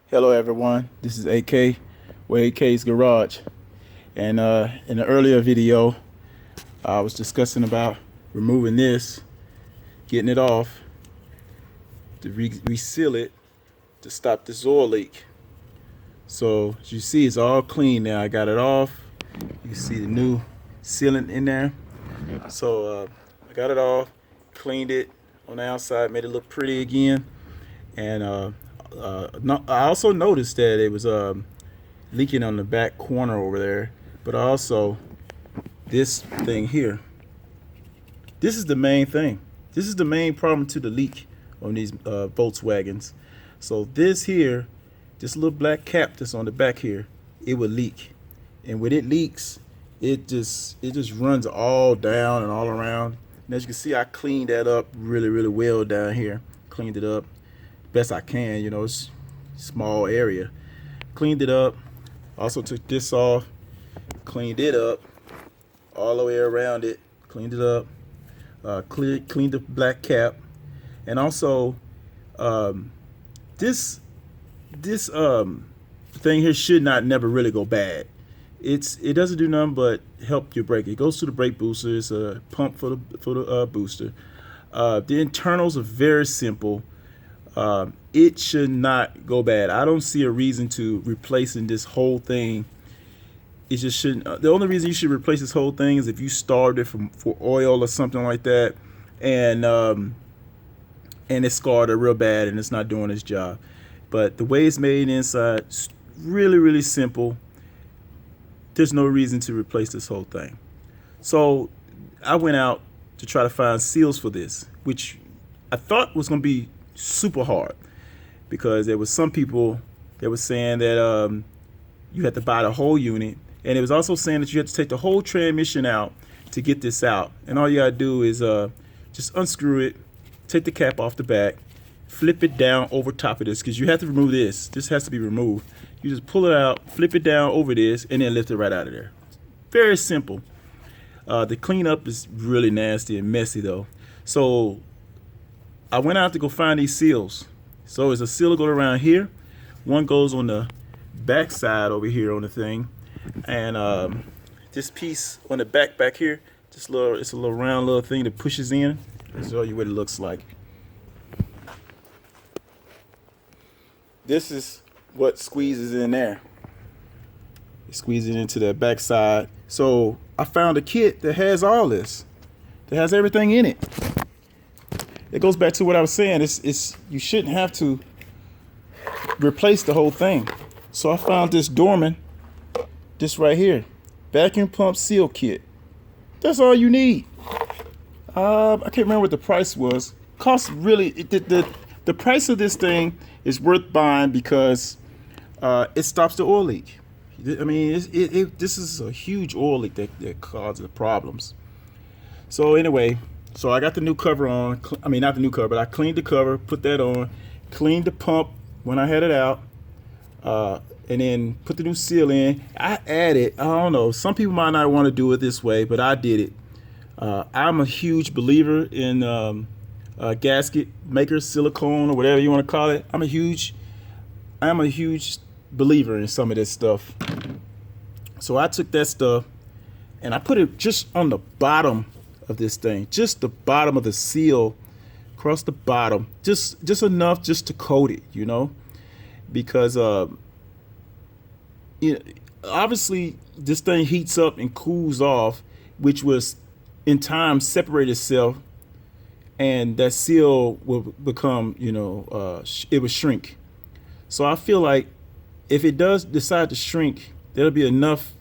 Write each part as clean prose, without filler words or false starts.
Hello everyone, this is AK with AK's Garage, and in the earlier video I was discussing about removing this, getting it off to reseal it to stop this oil leak. So as you see, it's all clean now. I got it off. You can see the new sealant in there. So I got it off, cleaned it on the outside, made it look pretty again, and I also noticed that it was leaking on the back corner over there. But also this thing here, this is the main thing. This is the main problem to the leak on these Volkswagens. So this here, this little black cap that's on the back here, it would leak, and when it leaks, it just runs all down and all around. And as you can see, I cleaned that up really well down here. Cleaned it up best I can, you know, it's a small area. Cleaned it up. Also took this off, cleaned it up all the way around it, cleaned it up, cleaned the black cap, and also this thing here should not never really go bad. It doesn't do nothing but help your brake. It goes to the brake booster. It's a pump for the booster. The internals are very simple. It should not go bad. I don't see a reason to replacing this whole thing. It just shouldn't. The only reason you should replace this whole thing is if you starved it for oil or something like that, and it scarred it real bad and it's not doing its job. But the way it's made inside, it's really simple. There's no reason to replace this whole thing. So I went out to try to find seals for this, which I thought was going to be super hard, because there was some people that were saying that you had to buy the whole unit, and it was also saying that you had to take the whole transmission out to get this out. And all you gotta do is just unscrew it, take the cap off the back, flip it down over top of this, because you have to remove this. This has to be removed. You just pull it out, flip it down over this, and then lift it right out of there. Very simple. The cleanup is really nasty and messy though. So I went out to go find these seals. So there's a seal that goes around here. One goes on the back side over here on the thing, and this piece on the back here, it's a little round little thing that pushes in. I'll show you what it looks like. This is what squeezes in there. It squeezes into the back side. So I found a kit that has all this, that has everything in it. It goes back to what I was saying. It's you shouldn't have to replace the whole thing. So I found this Dorman, this right here, vacuum pump seal kit. That's all you need. I can't remember what the price was. Cost really the price of this thing is worth buying because it stops the oil leak. I mean, this is a huge oil leak that causes problems. So anyway, so I got the new cover on. I mean, not the new cover, but I cleaned the cover, put that on, cleaned the pump when I had it out, and then put the new seal in. I added, I don't know, some people might not want to do it this way, but I did it. I'm a huge believer in gasket makers, silicone, or whatever you want to call it. I'm a huge believer in some of this stuff. So I took that stuff and I put it just on the bottom of this thing, just the bottom of the seal, across the bottom, just enough just to coat it, you know, because obviously this thing heats up and cools off, which was in time separate itself, and that seal will become, it will shrink. So I feel like if it does decide to shrink, there'll be enough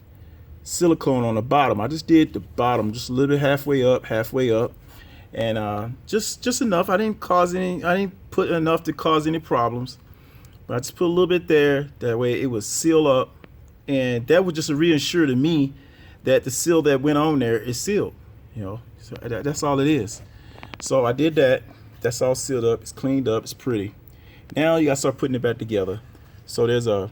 silicone on the bottom. I just did the bottom, just a little bit halfway up, and just enough. I didn't put enough to cause any problems, but I just put a little bit there. That way it would seal up, and that would just reassure to me that the seal that went on there is sealed. So that's all it is. So I did that. That's all sealed up. It's cleaned up. It's pretty. Now you gotta start putting it back together. So there's a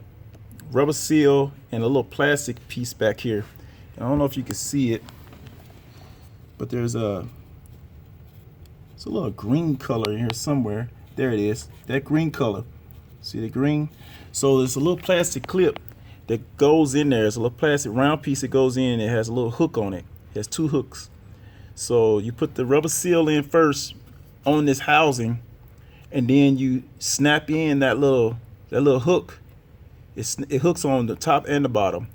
rubber seal and a little plastic piece back here. I don't know if you can see it, but it's a little green color in here somewhere. There it is, that green color. See the green? So there's a little plastic clip that goes in there. It's a little plastic round piece that goes in. It has a little hook on it. It has 2 hooks. So you put the rubber seal in first on this housing, and then you snap in that little hook. It hooks on the top and the bottom.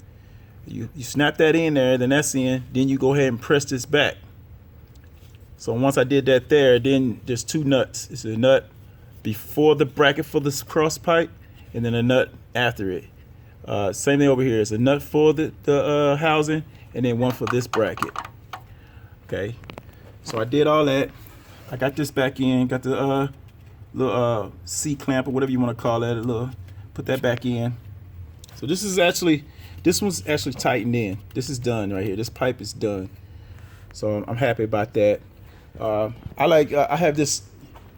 You snap that in there, then that's in. Then you go ahead and press this back. So once I did that there, then there's 2 nuts. It's a nut before the bracket for this cross pipe, and then a nut after it. Same thing over here. It's a nut for the housing, and then one for this bracket. Okay, so I did all that. I got this back in. Got the little C clamp or whatever you want to call that. Put that back in. So this one's actually tightened in. This is done right here. This pipe is done. So I'm happy about that. I have this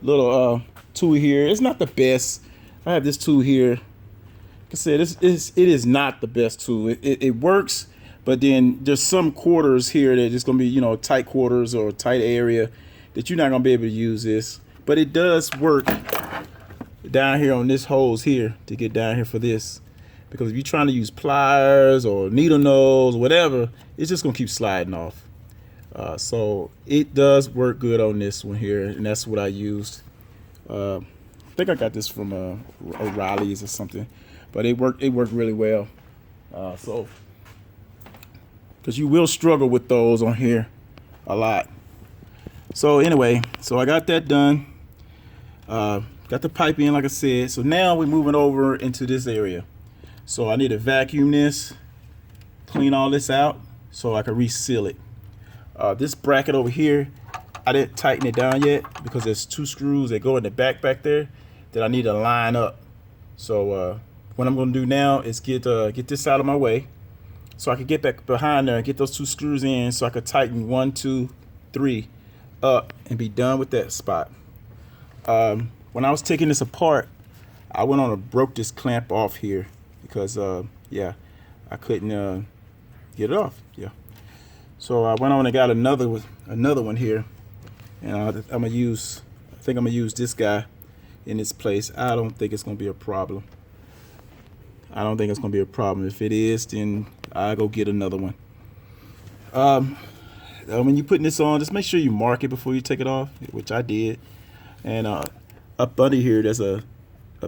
little tool here. It's not the best. I have this tool here. Like I said, it is not the best tool. It works, but then there's some quarters here that just gonna be, tight quarters or tight area that you're not gonna be able to use this. But it does work down here on this hose here to get down here for this. Because if you're trying to use pliers or needle nose, whatever, it's just gonna keep sliding off. So it does work good on this one here, and that's what I used. I think I got this from O'Reilly's or something, but it worked really well. So because you will struggle with those on here a lot. So anyway, so I got that done. Got the pipe in, like I said. So now we're moving over into this area. So I need to vacuum this, clean all this out so I can reseal it. This bracket over here, I didn't tighten it down yet because there's 2 screws that go in the back there that I need to line up. So what I'm going to do now is get this out of my way so I can get back behind there and get those 2 screws in so I can tighten 1, 2, 3 up and be done with that spot. When I was taking this apart, I went on and broke this clamp off here because yeah, I couldn't get it off. Yeah, so I went on and got another one here, and I think I'm gonna use this guy in its place. I don't think it's gonna be a problem. If it is, then I'll go get another one. When you're putting this on, just make sure you mark it before you take it off, which I did. And up under here, there's a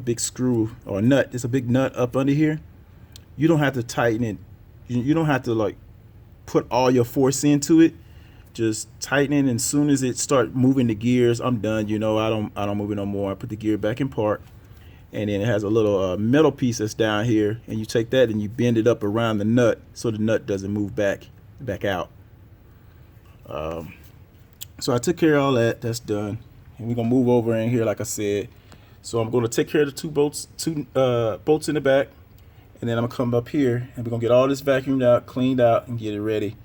big screw or a nut. There's a big nut up under here. You don't have to tighten it. You don't have to like put all your force into it. Just tighten it, and as soon as it start moving the gears, I'm done. I don't move it no more. I put the gear back in park, and then it has a little metal piece that's down here, and you take that and you bend it up around the nut so the nut doesn't move back out. So I took care of all that. That's done, and we're gonna move over in here, like I said. So I'm gonna take care of the 2 bolts in the back, and then I'm gonna come up here and we're gonna get all this vacuumed out, cleaned out, and get it ready